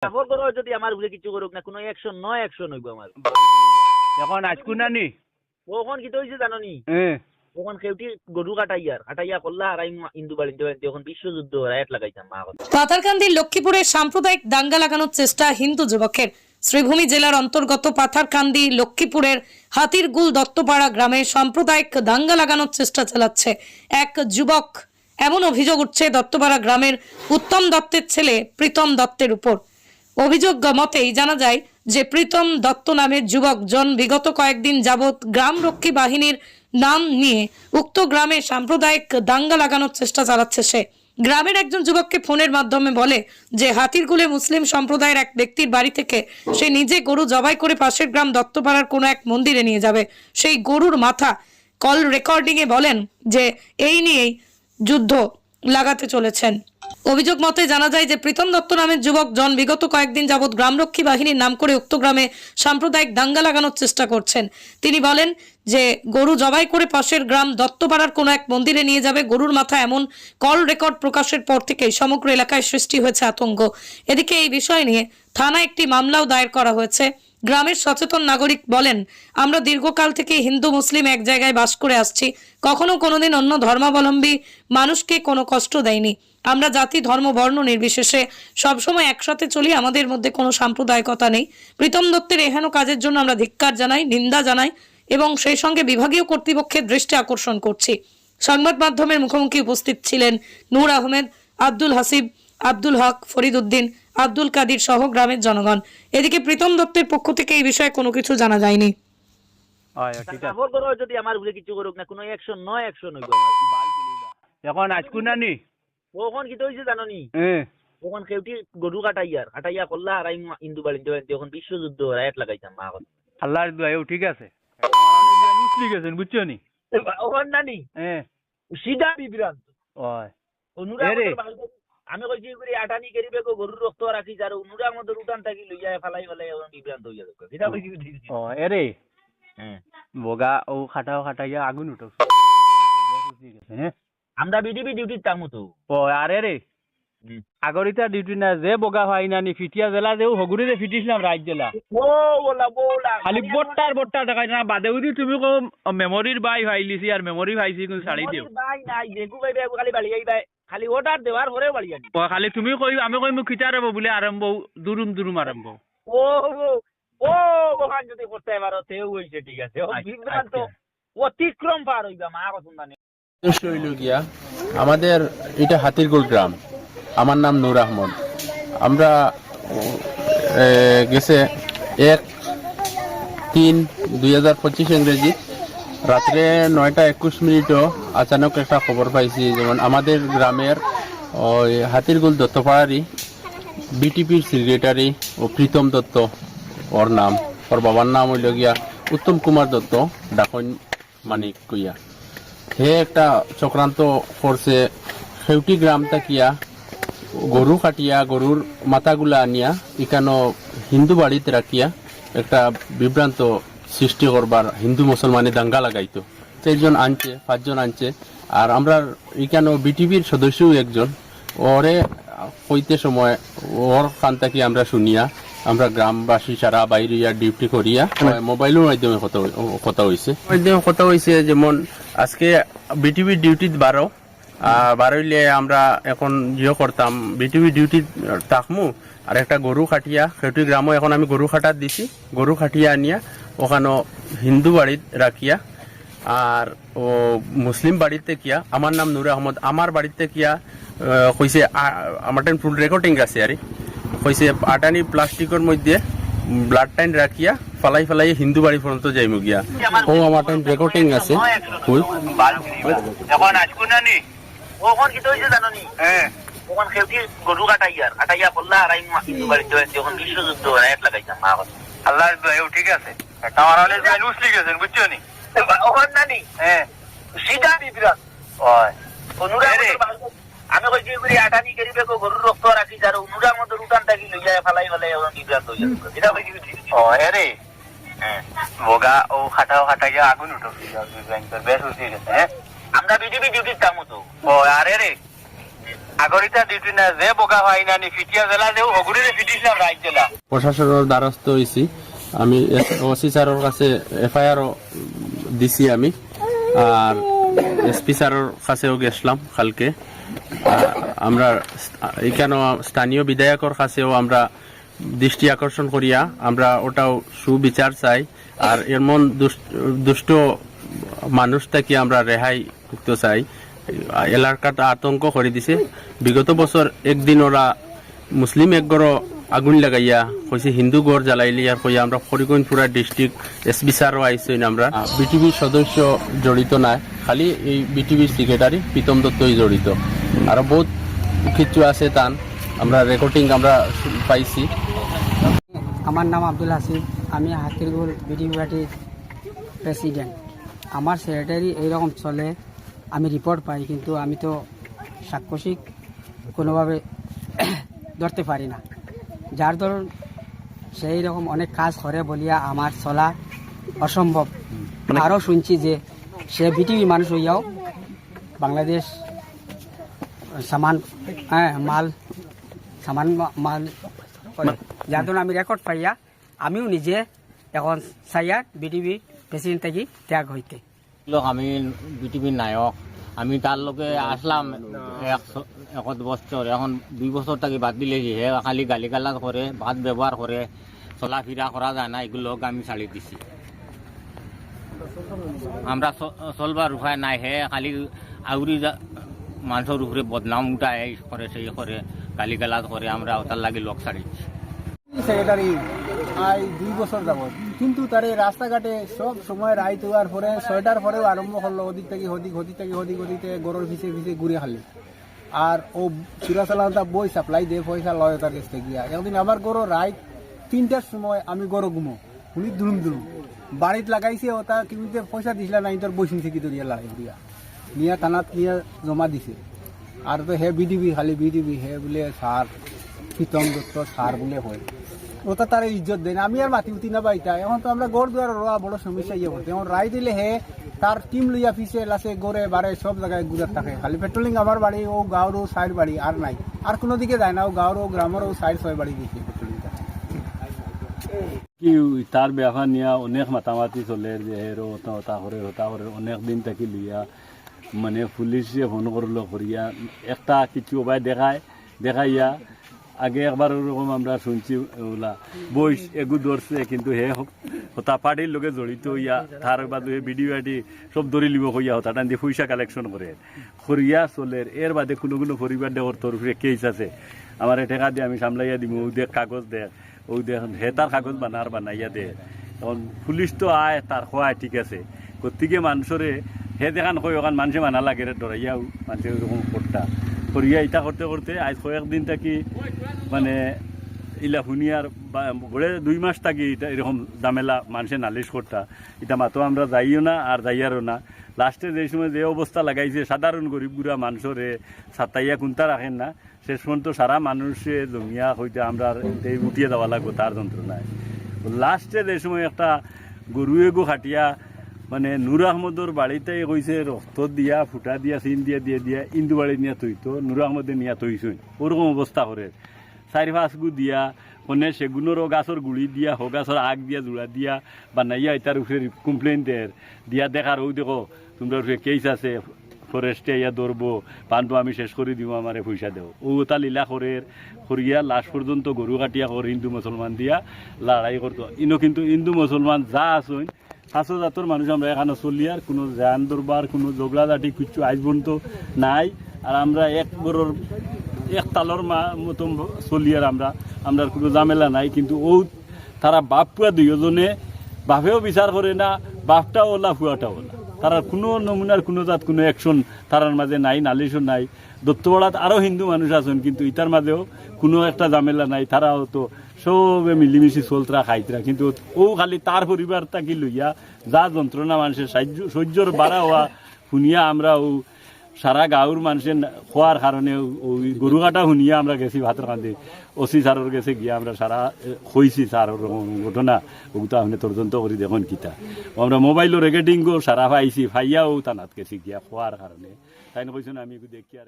কাপড় করো যদি আমার উপরে কিছু করুক না কোনো অ্যাকশন নয় অ্যাকশন হইব আমার এখন আজকু নানি ওখন কি হইছে জানো নি ওখন কেউটি গরু কাটাইয়া করলা আর ইন্দু বাড়িতে এখন বিশ্বযুদ্ধ রায়ট লাগাইতাম মা কথা পাথারকান্দির লক্ষ্মীপুরে সাম্প্রদায়িক দাঙ্গা লাগানোর চেষ্টা হিন্দু যুবকের। শ্রীভূমি জেলার অন্তর্গত পাথারকান্দি লক্ষ্মীপুরের হাতিরগুল দত্তপাড়া গ্রামে সাম্প্রদায়িক দাঙ্গা লাগানোর চেষ্টা চালাচ্ছে এক যুবক। এমন অভিযোগ উঠছে দত্তপাড়া গ্রামের উত্তম দত্তের ছেলে প্রীতম দত্তের উপর। অভিযোগ মতেই জানা যায় যে প্রীতম দত্ত নামের যুবকজন বিগত কয়েকদিন যাবৎ গ্রাম রক্ষী বাহিনীর নাম নিয়ে উক্ত গ্রামে সাম্প্রদায়িক দাঙ্গা লাগানোর চেষ্টা চালাচ্ছে সে। গ্রামের একজন যুবককে ফোনের মাধ্যমে বলে যে হাতিরগুলে মুসলিম সম্প্রদায়ের এক ব্যক্তির বাড়ি থেকে সে নিজে গরু জবাই করে পাশের গ্রাম দত্তপাড়ার কোনো এক মন্দিরে নিয়ে যাবে। সেই গরুর মাথা কল রেকর্ডিং এ বলেন যে এই নিয়েই যুদ্ধ লাগাতে চলেছেন। অভিযোগ মতে জানা যায় যে প্রীতম দত্ত নামের যুবক জন বিগত কয়েকদিন যাবৎ গ্রামরক্ষী বাহিনীর নাম করে উক্ত গ্রামে সাম্প্রদায়িক দাঙ্গা লাগানোর চেষ্টা করছেন। তিনি বলেন যে গরু জবাই করে পাশের গ্রাম দত্তপাড়ার কোনো এক মন্দিরে নিয়ে যাবে গরুর মাথা, এমন কল রেকর্ড প্রকাশের পর থেকেই সমগ্র এলাকায় সৃষ্টি হয়েছে আতঙ্ক। এদিকে এই বিষয় নিয়ে থানায় একটি মামলাও দায়ের করা হয়েছে। গ্রামের সচেতন নাগরিক বলেন, আমরা দীর্ঘকাল থেকে হিন্দু মুসলিম এক জায়গায় বাস করে আসছি, কখনো কোনোদিন অন্য ধর্মাবলম্বী মানুষকে কোনো কষ্ট দেয়নি। আমরা জাতি ধর্ম বর্ণ নির্বিশেষে সবসময় একসাথে চলি, আমাদের মধ্যে কোনো সাম্প্রদায়িকতা নেই। প্রীতম দত্তের এহেন কাজের জন্য আমরা ধিক্কার জানাই, নিন্দা জানাই এবং সেই সঙ্গে বিভাগীয় কর্তৃপক্ষের দৃষ্টি আকর্ষণ করছি। সংবাদ মাধ্যমের মুখোমুখি উপস্থিত ছিলেন নূর আহমেদ, আব্দুল হাসিব, আব্দুল হক, ফরিদ উদ্দিন, আব্দুল কাদির সহ গ্রামের জনগণ। এদিকে প্রীতম দত্তের পক্ষ থেকে এই বিষয়ে কোনো কিছু জানা যায়নি। কাপড় করো যদি আমার উপরে কিছু করুক না কোনো অ্যাকশন নয় অ্যাকশন হইব আমার এখন আজকু নানি ওখন কি হইছে জানো নি ওখন কেউটি গরু কাটাইয়া করলা আর ইন্দু বাড়িতে এখন বিশ্বযুদ্ধ রায়ট লাগাইতাম মা কথা আল্লাহর দোয়াও ঠিক আছে গেছেন বুঝছো নি ওখন নানি সিধা বিভ্রান্ত ওই আমি কইছি করে আটানি করিবে গরুর রক্ত রাখি যার উনুরার মধ্যে উঠান থাকি লইয়া ফেলাই বিভ্রান্ত হইয়া যাবে সেটা কইছি ও এরে বগা ও খাটাইয়া আগুন উঠো আমরা বিডিবি ডিউটির তামু তো ও আরে রে আগরিতা ডিউটি না যে বগা হয় না নি ফিটিয়া জেলা যে হগুরিরে ফিটিছিলাম রাত জেলা ও বলা খালি বট্টার টাকা না বাদে উদি তুমি কো মেমোরির বাই ফাইলিছি আর মেমোরি ফাইছি কোন ছাড়ি দিও বাই নাই যেগু বাই খালি বাড়ি যাই খালি অর্ডার দেওয়ার পরে বাড়ি আনি ও খালি তুমি কই আমি কই মু খিচারব বলে আরম্ভ দুরুম আরম্ভ ও বহান যদি করতে পারো তেও হইছে ঠিক আছে ও বিভ্রান্ত অতিক্রম পার হইবা মা কথা মানে গিয়া আমাদের এটা হাতিরগুল গ্রাম। আমার নাম নূর আহমদ। আমরা গেছে 1-3-2025 ইংরেজি রাত্রে 9:21 আচানক একটা খবর পাইছি, যেমন আমাদের গ্রামের ওই হাতিরগুল দত্তপাড়ারই বিটিপির সেক্রেটারি ও প্রীতম দত্ত ওর নাম, ওর বাবার নাম হইল গিয়া উত্তম কুমার দত্ত ডাকন মানিক কইয়া। হে একটা চক্রান্ত করছে সেউটি গ্রাম তাকিয়া গরু কাটিয়া গরুর মাথাগুলা আনিয়া এখানো হিন্দু বাড়িতে রাখিয়া একটা বিভ্রান্ত সৃষ্টি করবার হিন্দু মুসলমানে দাঙ্গা লাগাইতো। 4 জন আনছে, 5 জন আনছে, আর আমরা এখানো বিটিভির সদস্যও একজন। ওরে কইতে সময় ওর কান থাকি আমরা শুনিয়া আমরা গ্রামবাসী সারা বাইরে ডিউটি করিয়া মোবাইলের মাধ্যমে কথা হয়েছে। যেমন আজকে বিটিভি ডিউটি 12 আমরা এখন করতাম বিটিভি ডিউটি থাকমু, আর একটা গরু খাটিয়া সেটি গ্রামও এখন আমি গরু খাটার দিছি, গরু খাটিয়া আনিয়া ওখানে হিন্দু বাড়িতে রাখিয়া আর ও মুসলিম বাড়িতে কিয়া আমার নাম নূর আহমদ আমার বাড়িতে কিয়া কইছে আমার টাইম ফুল রেকর্ডিং আছে আর কইছে আটানি প্লাস্টিকের মধ্যে ব্লাড টাইন রাখিয়া ফালাই হিন্দু বাড়ি পর্যন্ত যাইমু গিয়া। ও আমার টাইম রেকর্ডিং আছে এখন আজকু নানি ওখন কি হইছে জানো নি ওখন কেউটি গরু কাটাইয়া করলা আর হিন্দু বাড়িতে এখন বিশ্বযুদ্ধ রায়ট লাগাইতাম মা কথা আল্লাহর দোয়াও ঠিক আছে আমার হলে লুসলি গেছেন বুঝছো নি ওখন নানি সিধা বিভ্রান্ত ওই অনুরা আমি কইছি করে আটানি করিবে গরুর রক্ত রাখি যার উনুরার মধ্যে উঠান থাকি লইয়া ফেলাই বিভ্রান্ত হইয়া যাবে সেটা কইছি ও এরে বগা ও খাটাইয়া আগুন উঠো বেশ হইছে গেছে আমরা বিডিবি ডিউটির কামো তো ও আরে রে আগরিতা ডিউটি না যে বোকা হয় না নি ফিটিয়া জেলা দেও হগুড়িরে ফিটিছিলাম রাইট জেলা প্রশাসনের দ্বারস্থ হয়েছি। আমি ওসি স্যারের কাছে এফআইআরও দিছি আমি, আর এসপি স্যারের কাছেও গেছিলাম কালকে। আমরা এখানে স্থানীয় বিধায়কের কাছেও আমরা দৃষ্টি আকর্ষণ করিয়া আমরা ওটাও সুবিচার চাই। আর এমন দুষ্ট মানুষ থেকে আমরা রেহাই করতে চাই। এলাকাটা আতঙ্ক করে দিছে। বিগত বছর একদিন ওরা মুসলিম একগড় আগুন লাগাইয়া কইছে হিন্দু গড় জ্বালাইলি আর কইয়া আমরা ফরিগঞ্জপুরা ডিস্ট্রিক্ট এসপি স্যারও আইসেন। আমরা বিটিভির সদস্য জড়িত নাই, খালি এই বিটিভির সেক্রেটারি প্রীতম দত্তই জড়িত। আরো বহুত কিছু আছে তান আমরা রেকর্ডিং আমরা পাইছি। আমার নাম আব্দুল হাসিব, আমি হাতিরগুল বিটিভি পার্টির প্রেসিডেন্ট। আমার সেক্রেটারি এইরকম চলে, আমি রিপোর্ট পাই, কিন্তু আমি তো সাক্ষ্যশিক কোনোভাবে ধরতে পারি না। যার ধরুন সেই রকম অনেক কাজ করে বলিয়া আমার চলা অসম্ভব। আরও শুনছি যে সে বিটিভি মানুষ হইয়াও বাংলাদেশ সামান মাল করে। যার জন্য আমি রেকর্ড পাইয়া আমিও নিজে এখন চাইয়া বিটিভি প্রেসিডেন্ট থেকে ত্যাগ হইতে। আমি বিটিভির নায়ক, আমি তার লোকে আসলাম 1 বছর, এখন 2 বছর থেকে বাদ দিলে হে খালি গালিগালাজ করে, ভাত ব্যবহার করে, চলাফেরা করা যায় না, এগুলো আমি ছাড়ি দিছি। আমরা চলবার উপায় নাই, হে খালি আউরি মানুষের উপরে বদনাম উঠায়, এই করে সেই করে গালিগালাজ করে, আমরা ওটার লাগে লোক ছাড়ি দিছি। সেক্রেটারি আই 2 বছর যাব, কিন্তু তার এই রাস্তাঘাটে সব সময় রাইত হওয়ার পরে 6টার পরেও আরম্ভ করলো ওদিক থেকে হদিতে গরুর ভিসে ঘুরে খালি। আর ও চূড়া চালানটা বই সাপ্লাই দিয়ে পয়সা লয় তার কাছ থেকে গিয়া। একদিন আমার গরু রাইত 3টার সময় আমি গরু ঘুমো শুনি দুরুম বাড়িত লাগাইছে, ও তা কিন্তু পয়সা দিছিল না, তোর বসিন থেকে ধরিয়া লাগাই দিয়া নিয়ে থানাত নিয়ে জমা দিছে। আর তো হে বিডিবি খালি বিডিবি হে বলে সার প্রীতম দত্ত সার বলে হয়, ওটা তার ইজ্জত দেয় না। আমি আর মাতি উঠি না বাইতা। এখন তো আমরা গড় দুয়ার রোয়া বড় সমস্যা ইয়ে করতে। এখন রায় দিলে হে তার টিম লইয়া ফিসে লাসে গড়ে বাড়ে সব জায়গায় গুজার থাকে। খালি পেট্রোলিং আমার বাড়ি, ও গাঁওর ও সাইড বাড়ি, আর নাই আর কোনো দিকে যায় না। ও গাঁওর ও গ্রামের ও সাইড 6 বাড়ি দিচ্ছে পেট্রোলিংটা। কি তার ব্যাপার নিয়ে অনেক মাতামাতি চলে যে হেরো হতা করে অনেক দিন থাকি লিয়া মানে পুলিশে ফোন করলো করিয়া একটা কিছু উপায় দেখাইয়া আগে একবার ওরকম আমরা শুনছি ওলা বইস এগু ধরছে, কিন্তু হে হতা পার্টির লোকে জড়িত হইয়া তার বাদে ভিডিও আইডি সব ধরে লিব হইয়া হতা টান দিয়ে পয়সা কালেকশন করে করিয়া চলে। এর বাদে কোনো পরিবার দেওয়ার তরফে কেস আছে, আমার টেকা দিয়ে আমি সামলাইয়া দিব, ও দেখ কাগজ দেখ, ও দেখ হে তার কাগজ বানাইয়া দে। তখন পুলিশ তো আয় তার খোয়ায় ঠিক আছে, প্রত্যেকে মানুষরে হে দেখান কই ওখান মানুষে মানা লাগে ডরাইয়াও মানুষের ওরকম করতা করিয়া ইটা করতে করতে আজ কয়েকদিন থাকি মানে ইলা শুনিয়ার গড়ে 2 মাস থাকি এটা এরকম জামেলা মানুষে নালিশ করতা। এটা মাতো আমরা যাইও না আর যাইয়ারও না। লাস্টে যে সময় যে অবস্থা লাগাইছে সাধারণ গরিব গুড়া মানুষরে ছাতাইয়া কোনটা রাখেন না, শেষ পর্যন্ত সারা মানুষে জমিয়া হইতে আমরা উঠিয়ে দেওয়া লাগবো তার যন্ত্রণায়। লাস্টে যে সময় একটা গরুয়েগো খাটিয়া মানে নূর আহমদর বাড়িতে কইছে রক্ত দিয়া ফুটা দিয়া চিন দিয়া ইন্দু বাড়ি নিয়ে তৈতো, নূর আহমদে নিয়ে তৈছই ওরকম অবস্থা করে 4-5 গু দিয়া কোনে সেগুনেরও গাছর গুড়ি দিয়া হো গাছর আগ দিয়া জোড়া দিয়া বানাইয়া এটার উপরে কমপ্লেন দিয়া দেখার ও দেখো তোমরা উপরে কেস আছে, ফরেস্টে ইয়া ধরবো, পানবো আমি শেষ করে দিব, আমারে পয়সা দেও। ও তা লীলা করিয়া লাশ পর্যন্ত গরু কাটিয়া করে হিন্দু মুসলমান দিয়া লড়াই করতো। ইনো কিন্তু হিন্দু মুসলমান যা আসুন 500 জাতর মানুষ আমরা এখানে চলি, আর কোনো জান দরবার কোনো ঝগড়াঝাটি কিছু আজ পর্যন্ত নাই। আর আমরা এক তালর মতন চলি, আর আমরা কোনো ঝামেলা নাই। কিন্তু ও তারা বাপ পুয়া 2জনে বাপেও বিচার করে না, বাপটাও ওলা ফুয়াটাও ওলা, তারা কোনো নমুনার কোনো জাত কোনো অ্যাকশন তারার মাঝে নাই, নালিশও নাই। দত্তপাড়াত আরও হিন্দু মানুষ আছেন, কিন্তু ইটার মাঝেও কোনো একটা ঝামেলা নাই, তারাও তো সবে মিলিমিশি চলতরা খাইতরা। কিন্তু ও খালি তার পরিবার তাকি লইয়া যা যন্ত্রণা মানুষের সহ্যর বাড়া হওয়া শুনিয়া আমরা ও সারা গাঁওর মানুষের খোয়ার কারণে ওই গরু কাটা শুনিয়া আমরা গেছি ভাতের কান্দে ওসি সারের গেছে গিয়া আমরা সারা কইছি স্যার ঘটনা ওগুলো আপনি তদন্ত করি দেখুন কিতা। আমরা মোবাইলের রেকর্ডিংও সারা পাইছি, ফাইয়াও তানাত গেছি গিয়া খোয়ার কারণে, তাই কইছেন আমি দেখি আর